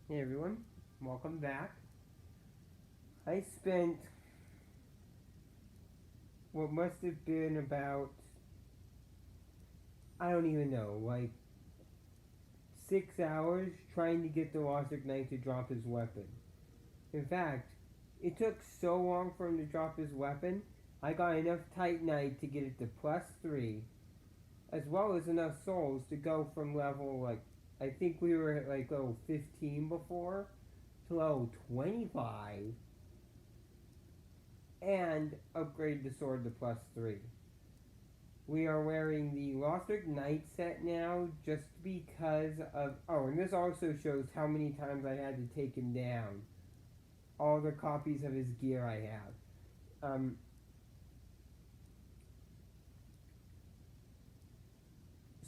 Hey everyone, welcome back. I spent what must have been about, I don't even know, like 6 hours trying to get the Lothric Knight to drop his weapon. In fact, it took so long for him to drop his weapon, I got enough Titanite to get it to +3, as well as enough souls to go from level, I think we were at level 15 before, to level 25, and upgrade the sword to +3. We are wearing the Lothric Knight set now just because of. Oh, and this also shows how many times I had to take him down. All the copies of his gear I have.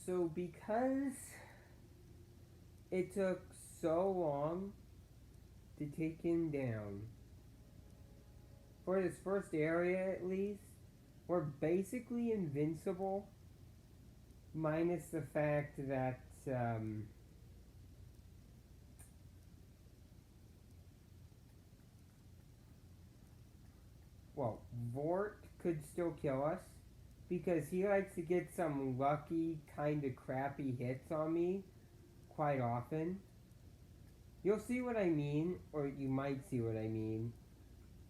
So, because it took so long to take him down, for this first area at least, we're basically invincible, minus the fact that. Well, Vort could still kill us because he likes to get some lucky, kind of crappy hits on me quite often. You'll see what I mean, or you might see what I mean.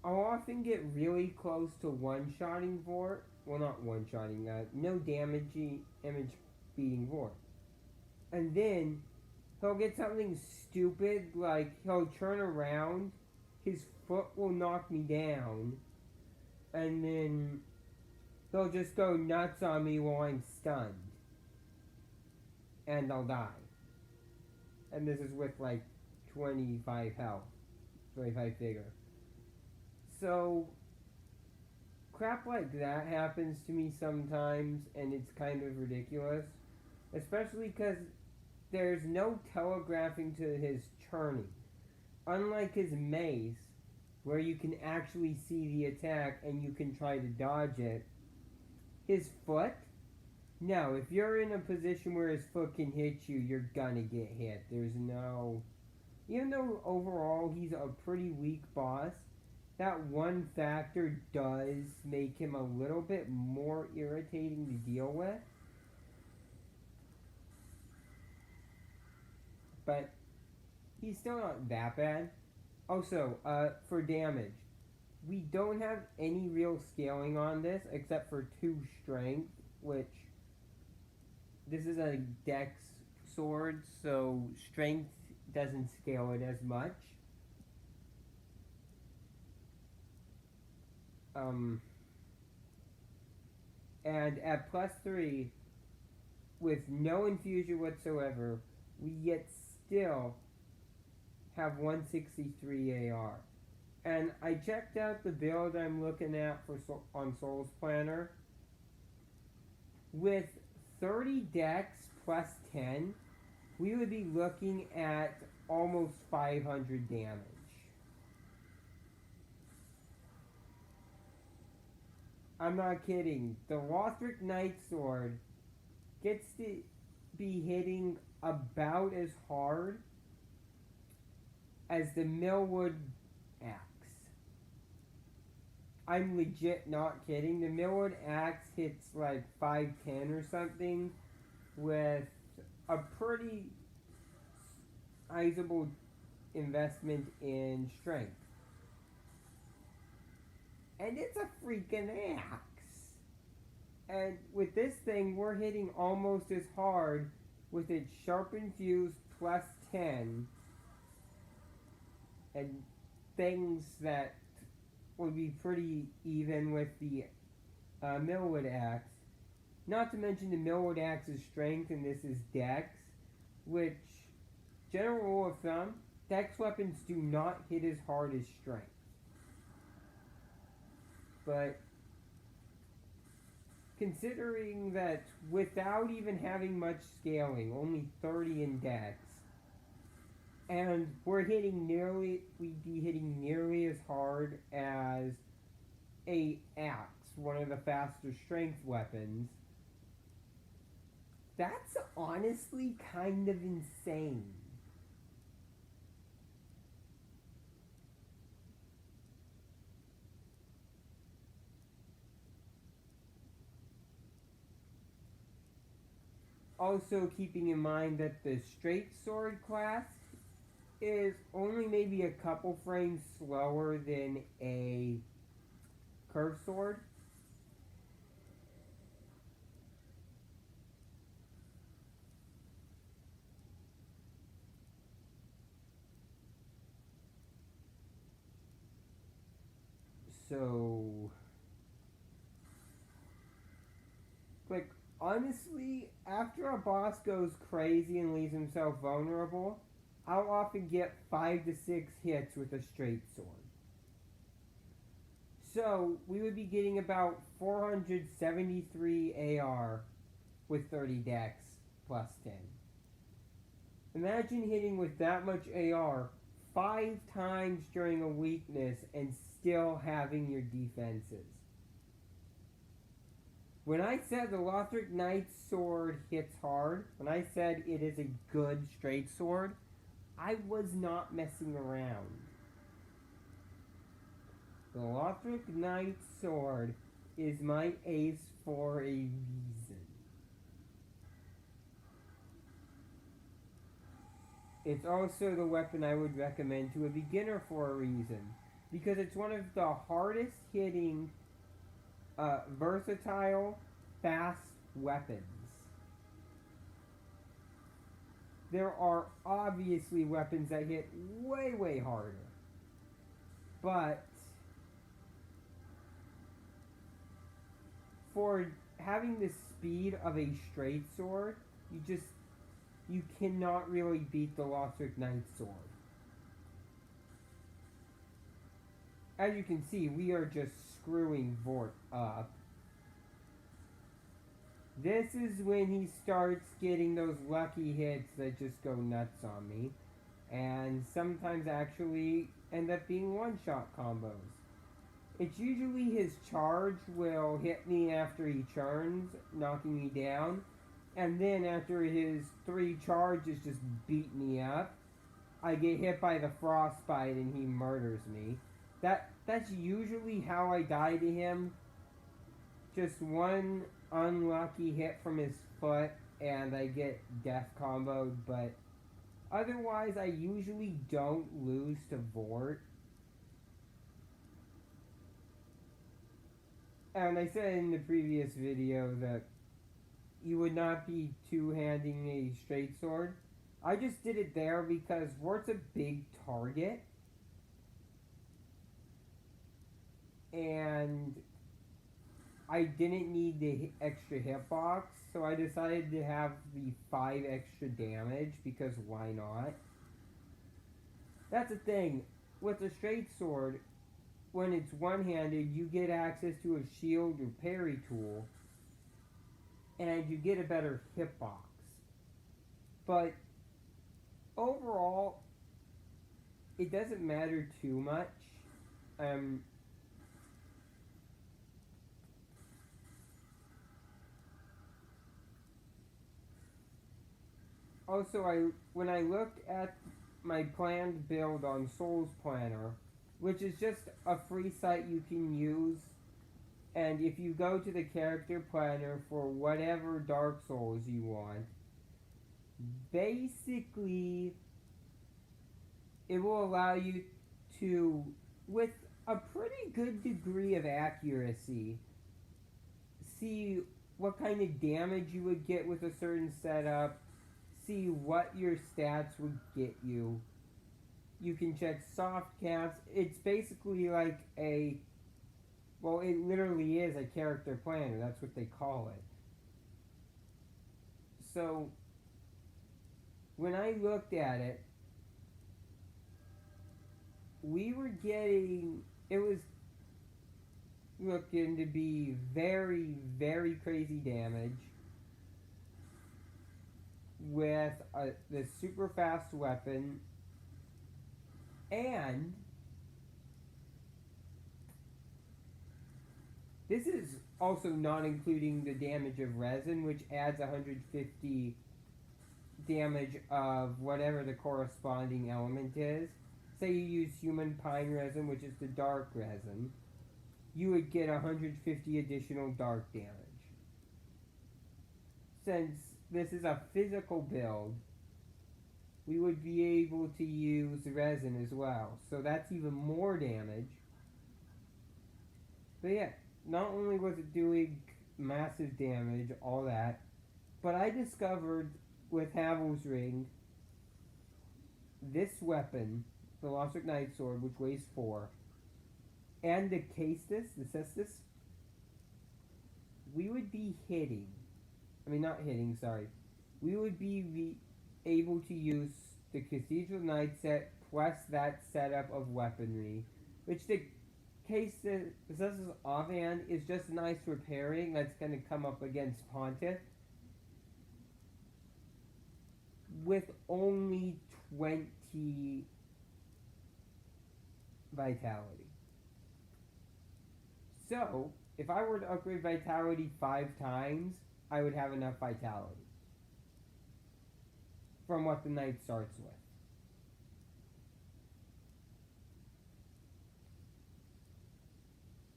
I'll often get really close to one-shotting Vort. Well, not one-shotting, no damage beating Vort. And then he'll get something stupid, like he'll turn around, his foot will knock me down, and then he'll just go nuts on me while I'm stunned. And I'll die. And this is with 25 health. 25 figure. So, crap like that happens to me sometimes, and it's kind of ridiculous. Especially because there's no telegraphing to his turning. Unlike his mace, where you can actually see the attack and you can try to dodge it, his foot. No, if you're in a position where his foot can hit you, you're gonna get hit. There's no. Even though overall he's a pretty weak boss, that one factor does make him a little bit more irritating to deal with. But he's still not that bad. Also, for damage, we don't have any real scaling on this except for 2 strength, which this is a dex sword, so strength doesn't scale it as much. Um, and at +3, with no infusion whatsoever, we yet still have 163 AR. And I checked out the build I'm looking at on Souls Planner. With 30 dex plus 10, we would be looking at almost 500 damage. I'm not kidding. The Lothric Knight Sword gets to be hitting about as hard as the Millwood Axe. I'm legit not kidding. The Millwood Axe hits 510 or something with a pretty sizable investment in strength. And it's a freaking axe. And with this thing, we're hitting almost as hard with its sharpened fuse plus 10 and things that would be pretty even with the Millwood Axe. Not to mention the Millwood Axe's strength, and this is Dex, which, general rule of thumb, Dex weapons do not hit as hard as strength. But considering that without even having much scaling, only 30 in Dex, and we'd be hitting nearly as hard as a axe, one of the faster strength weapons. That's honestly kind of insane. Also keeping in mind that the straight sword class is only maybe a couple frames slower than a curved sword. So, like, honestly, after a boss goes crazy and leaves himself vulnerable, I'll often get 5 to 6 hits with a straight sword. So, we would be getting about 473 AR with 30 dex plus 10. Imagine hitting with that much AR 5 times during a weakness and still having your defenses. When I said the Lothric Knight's sword hits hard, when I said it is a good straight sword, I was not messing around. The Lothric Knight's sword is my ace for a reason. It's also the weapon I would recommend to a beginner for a reason. Because it's one of the hardest hitting, versatile, fast weapons. There are obviously weapons that hit way, way harder. But for having the speed of a straight sword, you cannot really beat the Lothric Knight's sword. As you can see, we are just screwing Vordt up. This is when he starts getting those lucky hits that just go nuts on me. And sometimes actually end up being one-shot combos. It's usually his charge will hit me after he churns, knocking me down. And then after his 3 charges just beat me up, I get hit by the frostbite and he murders me. That's usually how I die to him. Just one unlucky hit from his foot and I get death comboed, but otherwise I usually don't lose to Vordt. And I said in the previous video that you would not be two-handing a straight sword. I just did it there because Vordt's a big target. And I didn't need the extra hitbox, so I decided to have the 5 extra damage because why not? That's the thing. With a straight sword, when it's one-handed, you get access to a shield or parry tool, and you get a better hitbox. But overall, it doesn't matter too much. Also, when I looked at my planned build on Souls Planner, which is just a free site you can use, and if you go to the character planner for whatever Dark Souls you want, basically it will allow you to, with a pretty good degree of accuracy, see what kind of damage you would get with a certain setup, see what your stats would get you. You can check soft caps. It's basically like a, well, it literally is a character planner. That's what they call it. So, when I looked at it, we were getting, it was looking to be very, very crazy damage with the super fast weapon, and this is also not including the damage of resin, which adds 150 damage of whatever the corresponding element is. Say you use human pine resin, which is the dark resin, you would get 150 additional dark damage. Since this is a physical build, we would be able to use resin as well. So that's even more damage. But yeah, not only was it doing massive damage, all that, but I discovered with Havel's Ring this weapon, the Lothric Night Sword, which weighs 4, and the Cestus, we would be hitting. I mean, not hitting, sorry. We would be able to use the Cathedral Knight set plus that setup of weaponry, which the Cestus offhand is just nice repairing that's going to come up against Pontiff with only 20 vitality. So, if I were to upgrade vitality 5 times, I would have enough vitality from what the knight starts with.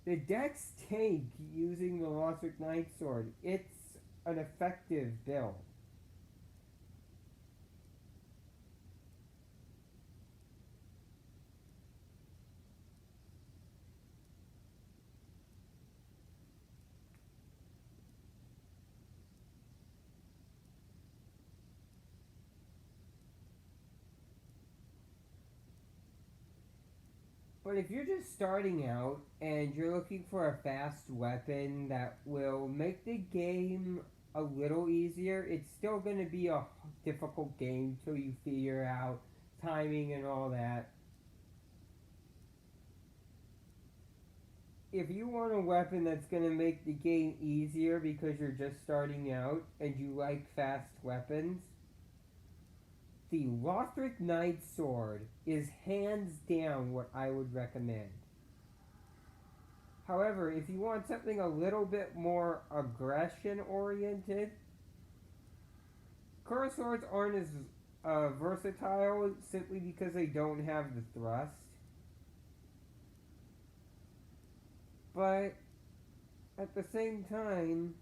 The Dex tank using the Lothric Night Sword, it's an effective build. But if you're just starting out and you're looking for a fast weapon that will make the game a little easier, it's still going to be a difficult game till you figure out timing and all that. If you want a weapon that's going to make the game easier because you're just starting out and you like fast weapons, the Lothric Night Sword is hands down what I would recommend. However, if you want something a little bit more aggression oriented, Curse Swords aren't as versatile simply because they don't have the thrust. But at the same time,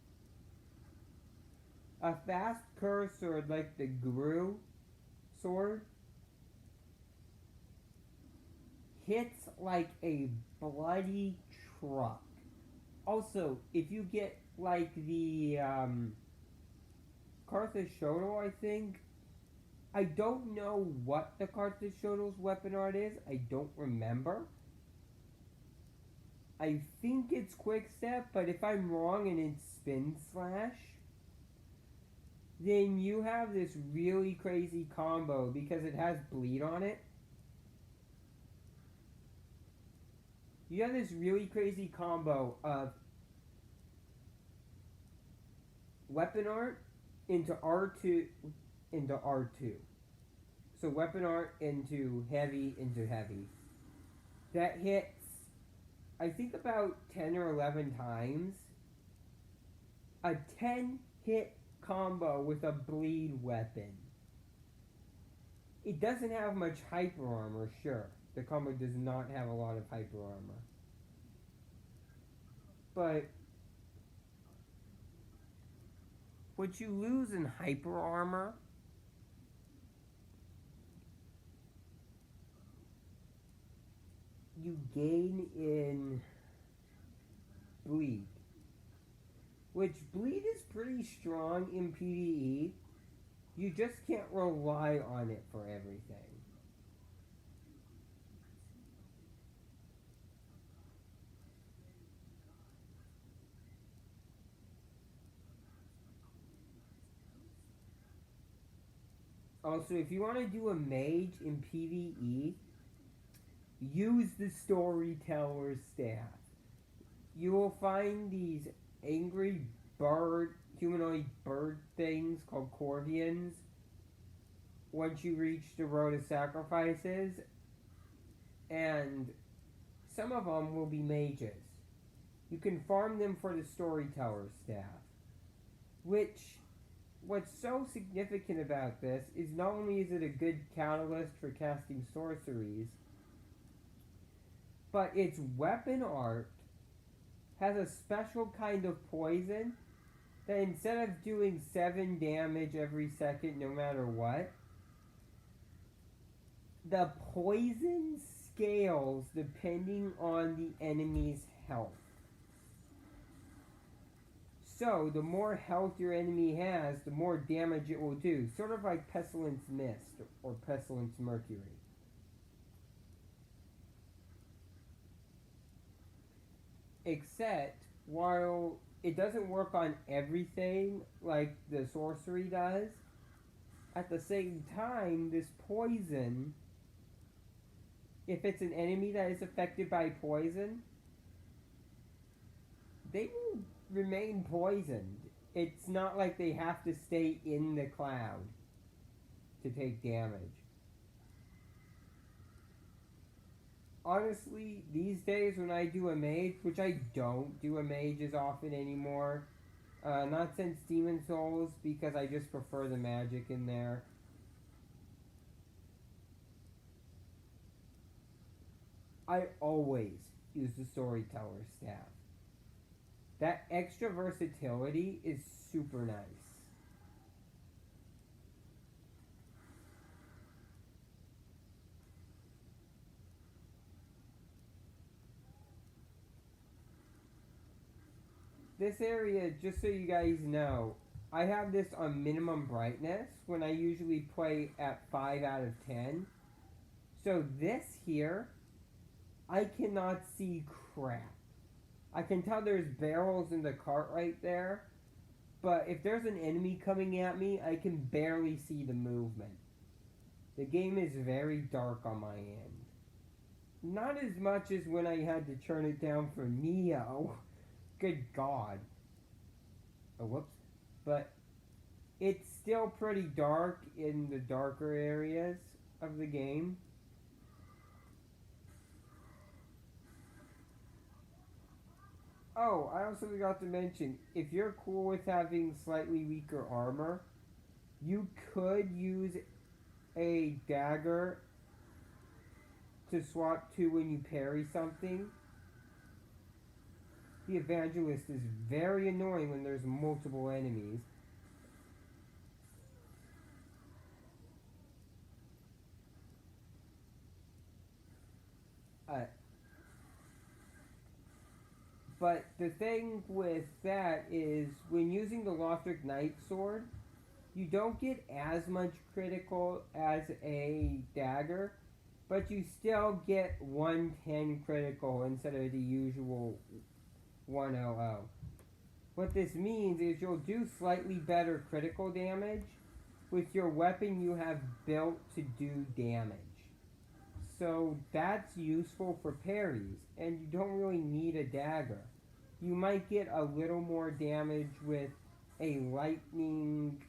a fast Curse Sword like the Gru sword hits like a bloody truck. Also, if you get like the Karthus Shodal, I think. I don't know what the Karthus Shodal's weapon art is. I don't remember. I think it's Quick Step, but if I'm wrong and it's Spin Slash, then you have this really crazy combo because it has bleed on it. You have this really crazy combo of weapon art into R2 into R2. So weapon art into heavy. That hits, I think, about 10 or 11 times. A 10 hit combo with a bleed weapon. It doesn't have much hyper armor, sure. The combo does not have a lot of hyper armor. But what you lose in hyper armor you gain in bleed. Which bleed is pretty strong in PvE. You just can't rely on it for everything. Also, if you want to do a mage in PvE, use the Storyteller's Staff. You will find these angry humanoid bird things called Corvians once you reach the Road of Sacrifices, and some of them will be mages. You can farm them for the Storyteller's Staff, which, what's so significant about this is not only is it a good catalyst for casting sorceries, but its weapon art has a special kind of poison that instead of doing 7 damage every second no matter what, the poison scales depending on the enemy's health. So, the more health your enemy has, the more damage it will do. Sort of like Pestilence Mist or Pestilence Mercury. Except, while it doesn't work on everything like the sorcery does, at the same time, this poison, if it's an enemy that is affected by poison, they will remain poisoned. It's not like they have to stay in the cloud to take damage. Honestly, these days when I do a mage, which I don't do a mage as often anymore, not since Demon Souls, because I just prefer the magic in there. I always use the Storyteller staff. That extra versatility is super nice. This area, just so you guys know, I have this on minimum brightness when I usually play at 5 out of 10. So this here, I cannot see crap. I can tell there's barrels in the cart right there, but if there's an enemy coming at me, I can barely see the movement. The game is very dark on my end. Not as much as when I had to turn it down for Neo. Good God. Oh, whoops. But it's still pretty dark in the darker areas of the game. Oh, I also forgot to mention, if you're cool with having slightly weaker armor, you could use a dagger to swap to when you parry something. The Evangelist is very annoying when there's multiple enemies. But the thing with that is, when using the Lothric Knight Sword, you don't get as much critical as a dagger, but you still get 110 critical instead of the usual 100. What this means is you'll do slightly better critical damage with your weapon you have built to do damage. So that's useful for parries, and you don't really need a dagger. You might get a little more damage with a lightning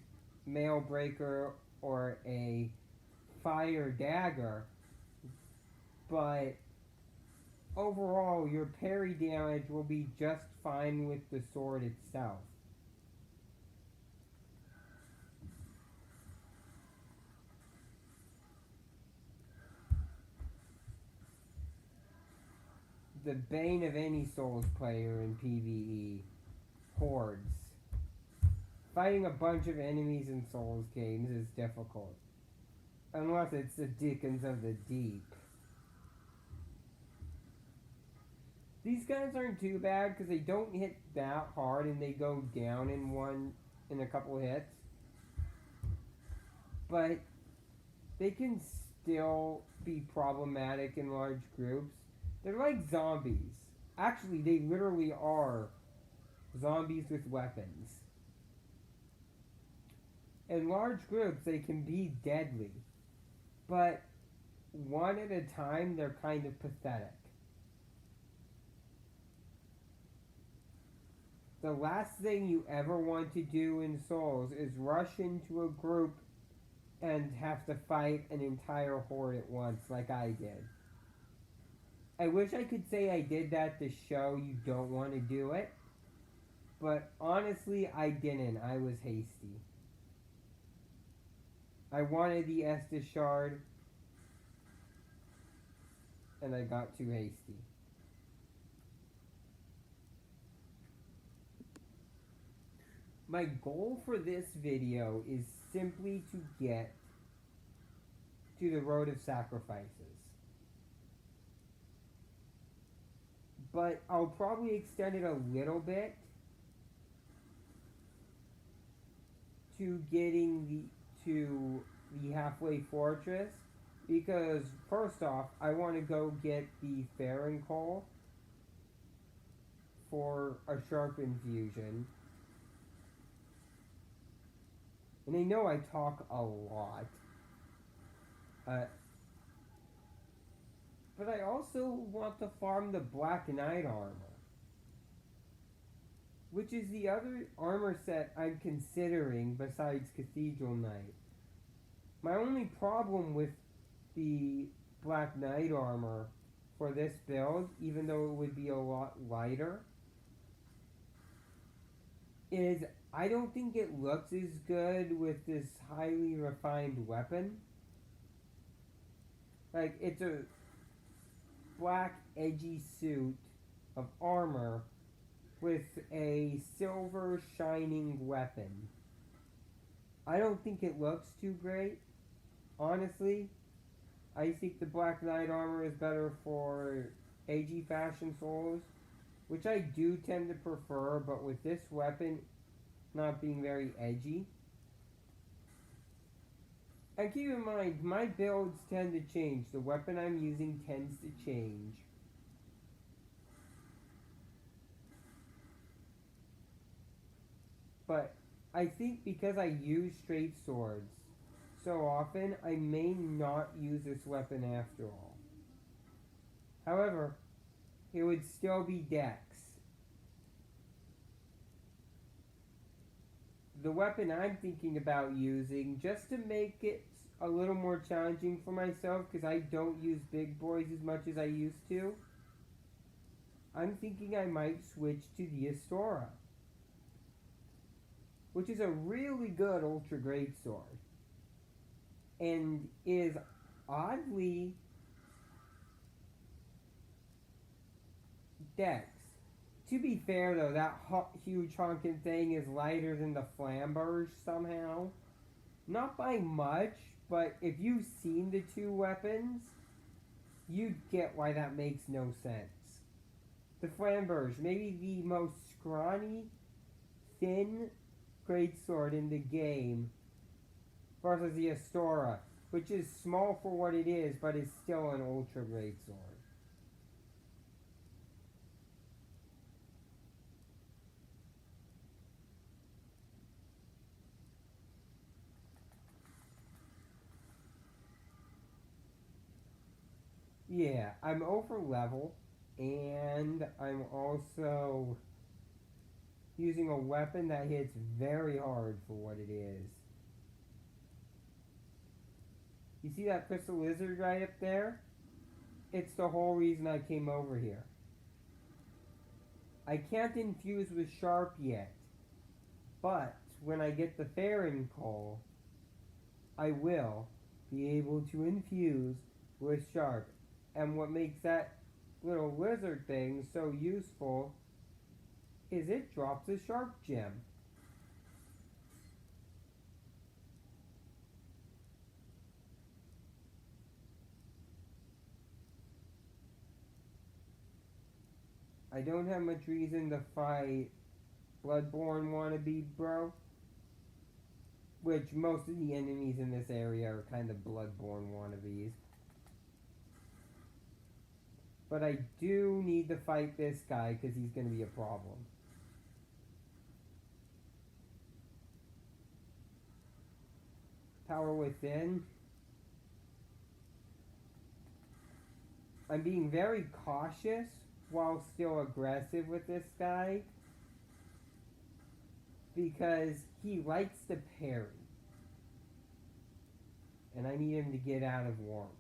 mail breaker or a fire dagger, but overall your parry damage will be just fine with the sword itself. The bane of any Souls player in PvE. Hordes. Fighting a bunch of enemies in Souls games is difficult. Unless it's the Deacons of the Deep. These guys aren't too bad because they don't hit that hard and they go down in a couple hits. But they can still be problematic in large groups. They're like zombies. Actually, they literally are zombies with weapons. In large groups, they can be deadly. But one at a time, they're kind of pathetic. The last thing you ever want to do in Souls is rush into a group and have to fight an entire horde at once like I did. I wish I could say I did that to show you don't want to do it, but honestly I didn't. I was hasty. I wanted the Estus Shard, and I got too hasty. my goal for this video is simply to get to the Road of Sacrifices. But I'll probably extend it a little bit to getting to the halfway fortress, because first off, I want to go get the Farron Coal for a sharp infusion. And I know I talk a lot. But I also want to farm the Black Knight armor, which is the other armor set I'm considering besides Cathedral Knight. My only problem with the Black Knight armor for this build, even though it would be a lot lighter, is I don't think it looks as good with this highly refined weapon. Like, it's a black edgy suit of armor with a silver shining weapon. I don't think it looks too great, honestly. I think the Black Knight armor is better for AG Fashion Souls, which I do tend to prefer, but with this weapon not being very edgy. And keep in mind, my builds tend to change. The weapon I'm using tends to change. But I think because I use straight swords so often, I may not use this weapon after all. However, it would still be Dex. The weapon I'm thinking about using, just to make it a little more challenging for myself, because I don't use big boys as much as I used to, I'm thinking I might switch to the Astora, which is a really good ultra great sword, and is oddly Dex. To be fair though, that huge honking thing is lighter than the Flamberge somehow. Not by much, but if you've seen the two weapons, you'd get why that makes no sense. The Flamberge, maybe the most scrawny, thin greatsword in the game, versus the Astora, which is small for what it is, but is still an ultra greatsword. Yeah, I'm over level, and I'm also using a weapon that hits very hard for what it is. You see that crystal lizard right up there? It's the whole reason I came over here. I can't infuse with Sharp yet, but when I get the Farron Coal, I will be able to infuse with Sharp. And what makes that little lizard thing so useful is it drops a Sharp gem. I don't have much reason to fight Bloodborne wannabe, bro. Which most of the enemies in this area are kind of Bloodborne wannabes. But I do need to fight this guy because he's going to be a problem. Power Within. I'm being very cautious while still aggressive with this guy, because he likes to parry. And I need him to get out of warmth.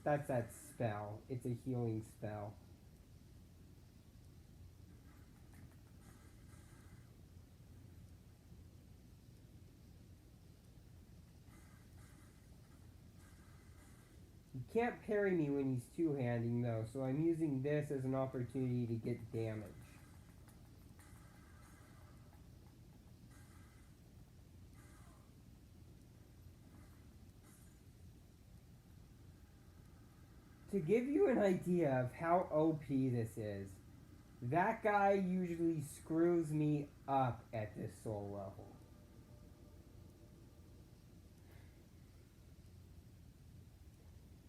That's that spell. It's a healing spell. He can't parry me when he's two-handing though, so I'm using this as an opportunity to get damage. to give you an idea of how OP this is, that guy usually screws me up at this soul level.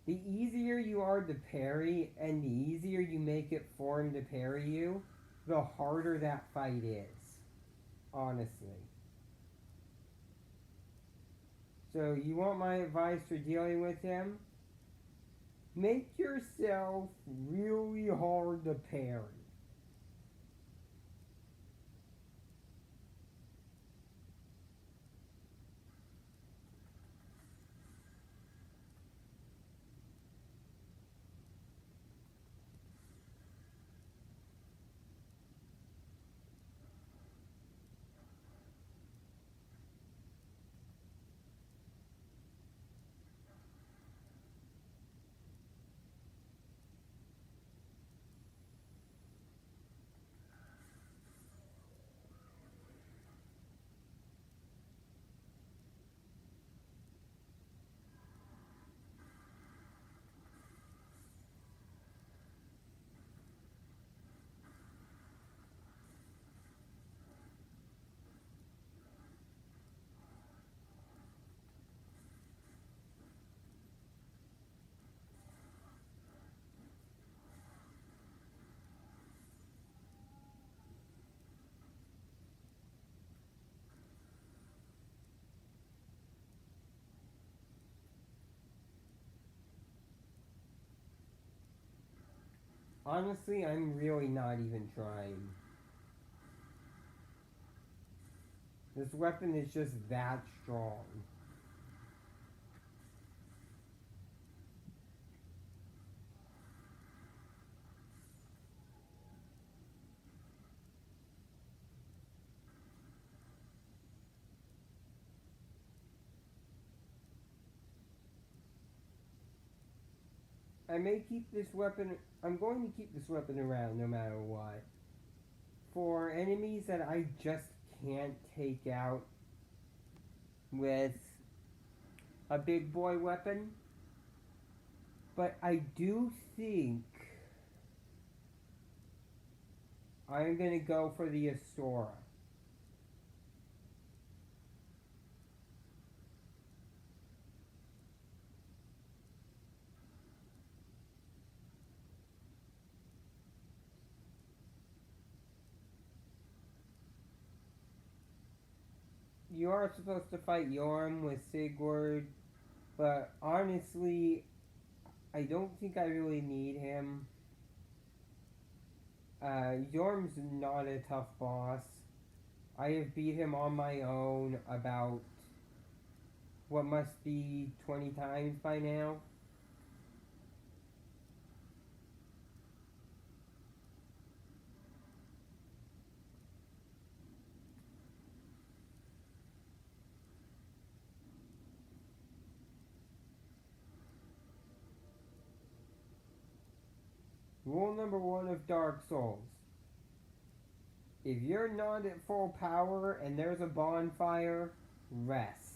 The easier you are to parry and the easier you make it for him to parry you, the harder that fight is. Honestly. So you want my advice for dealing with him? Make yourself really hard to parry. Honestly, I'm really not even trying. This weapon is just that strong. I may keep this weapon. I'm going to keep this weapon around no matter what. For enemies that I just can't take out with a big boy weapon. But I do think I'm going to go for the Astora. You are supposed to fight Yorm with Sigurd, but honestly, I don't think I really need him. Yorm's not a tough boss. I have beat him on my own about what must be 20 times by now. Rule number 1 of Dark Souls. If you're not at full power and there's a bonfire, rest.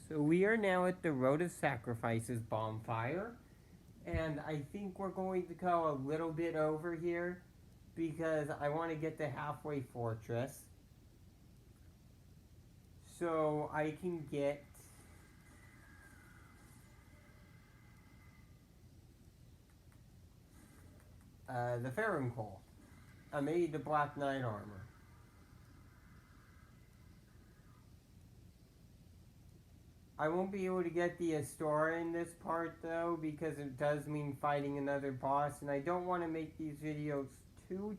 So we are now at the Road of Sacrifices bonfire, and I think we're going to go a little bit over here because I want to get to Halfway Fortress so I can get the Farron-Cole. I made the Black Knight armor. I won't be able to get the Astora in this part though because it does mean fighting another boss, and I don't want to make these videos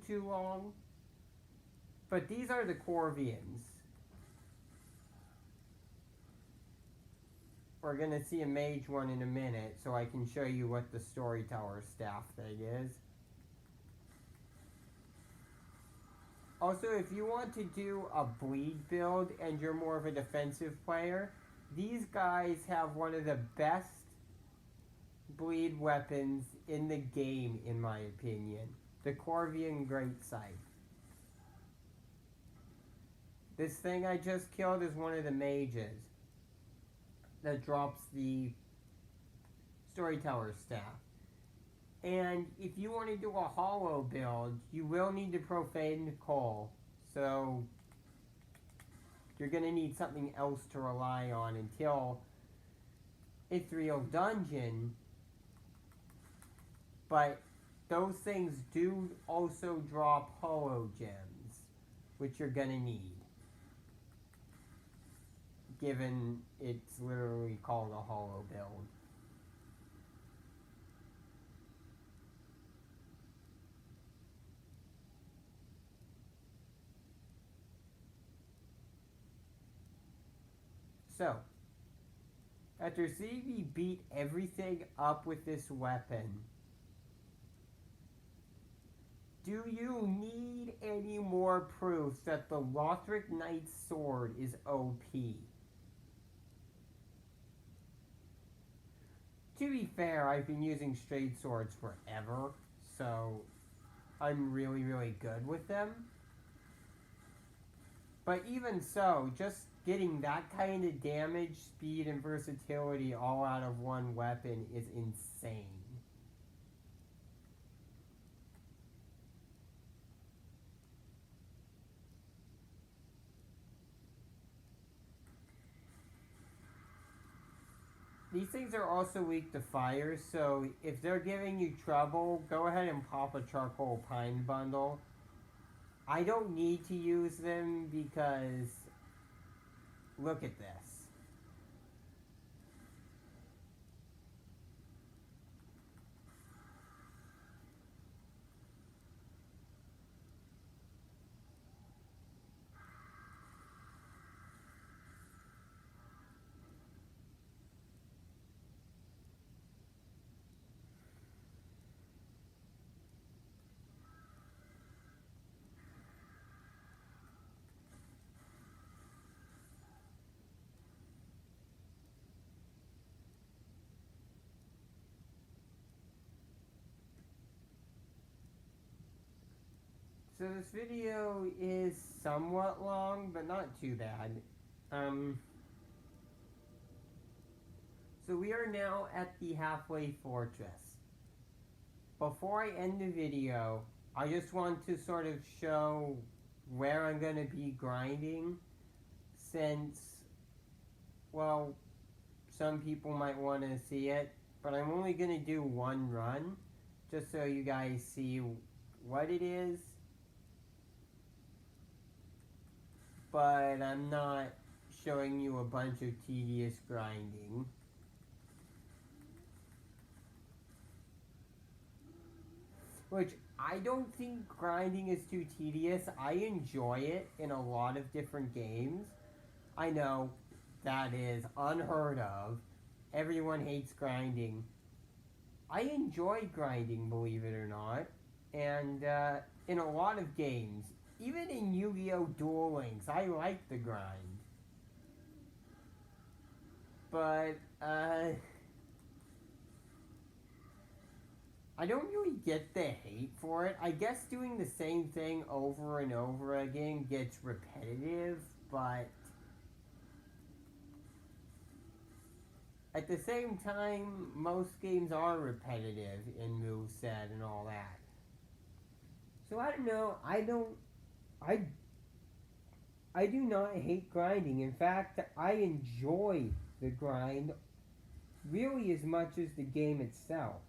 too long. But these are the Corvians. We're gonna see a mage one in a minute, so I can show you what the Storyteller staff thing is. Also, if you want to do a bleed build and you're more of a defensive player, these guys have one of the best bleed weapons in the game, in my opinion. The Corvian Great Scythe. This thing I just killed is one of the mages that drops the Storyteller's Staff. And if you want to do a hollow build, you will need to profane coal. So you're going to need something else to rely on until Ithriel Dungeon. But those things do also drop hollow gems, which you're going to need. Given it's literally called a hollow build. So, after seeing me beat everything up with this weapon, do you need any more proof that the Lothric Knight's sword is OP? To be fair, I've been using straight swords forever, so I'm really, really good with them. But even so, just getting that kind of damage, speed, and versatility all out of one weapon is insane. These things are also weak to fire, so if they're giving you trouble, go ahead and pop a charcoal pine bundle. I don't need to use them because look at this. So this video is somewhat long, but not too bad. So we are now at the halfway fortress. Before I end the video, I just want to sort of show where I'm going to be grinding, since, well, some people might want to see it, but I'm only going to do one run, just so you guys see what it is. But I'm not showing you a bunch of tedious grinding. Which, I don't think grinding is too tedious. I enjoy it in a lot of different games. I know that is unheard of. Everyone hates grinding. I enjoy grinding, believe it or not. And in a lot of games, even in Yu-Gi-Oh! Duel Links, I like the grind. But, I don't really get the hate for it. I guess doing the same thing over and over again gets repetitive, but at the same time, most games are repetitive in moveset and all that. So I don't know, I do not hate grinding. In fact, I enjoy the grind really as much as the game itself.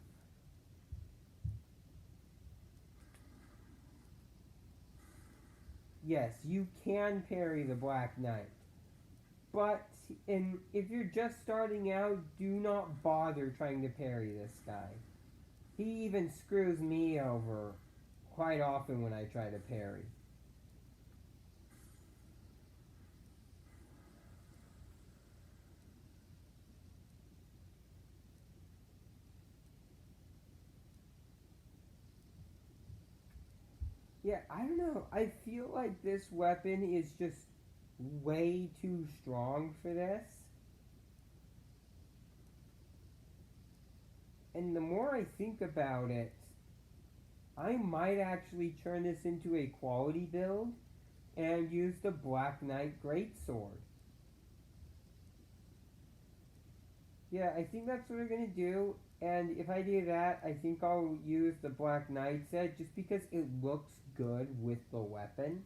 Yes, you can parry the Black Knight. But if you're just starting out, do not bother trying to parry this guy. He even screws me over quite often when I try to parry. Yeah, I don't know. I feel like this weapon is just way too strong for this. And the more I think about it, I might actually turn this into a quality build and use the Black Knight Greatsword. Yeah, I think that's what we're gonna do. And if I do that, I think I'll use the Black Knight set just because it looks good with the weapon.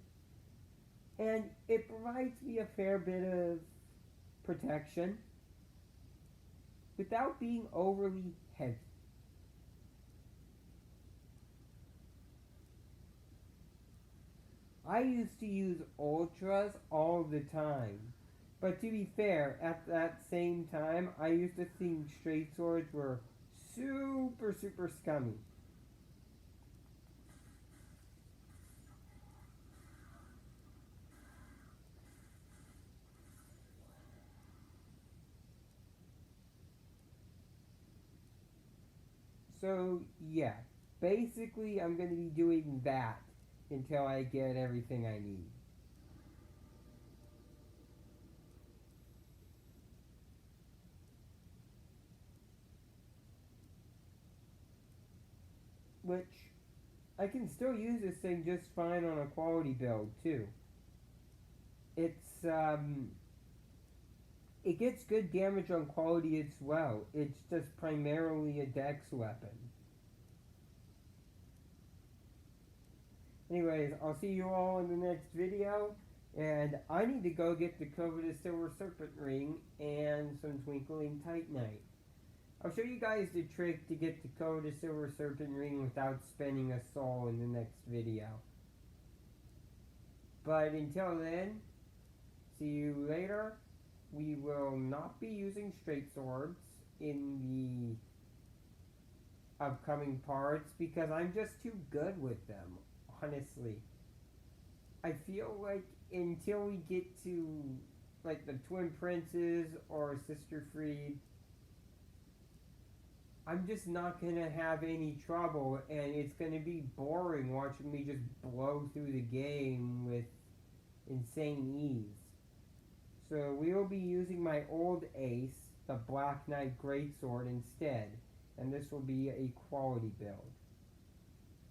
And it provides me a fair bit of protection without being overly heavy. I used to use ultras all the time. But to be fair, at that same time, I used to think straight swords were super, super scummy. So, yeah. Basically, I'm going to be doing that until I get everything I need. Which, I can still use this thing just fine on a quality build, too. It's, it gets good damage on quality as well. It's just primarily a dex weapon. Anyways, I'll see you all in the next video. And I need to go get the coveted silver serpent ring and some twinkling titanite. I'll show you guys the trick to get the coveted silver serpent ring without spending a soul in the next video. But until then, see you later. We will not be using straight swords in the upcoming parts because I'm just too good with them, honestly. I feel like until we get to like the Twin Princes or Sister Freed, I'm just not gonna have any trouble, and it's gonna be boring watching me just blow through the game with insane ease. So we will be using my old ace, the Black Knight Greatsword, instead, and this will be a quality build.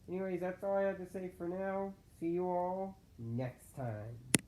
Anyways, that's all I have to say for now. See you all next time.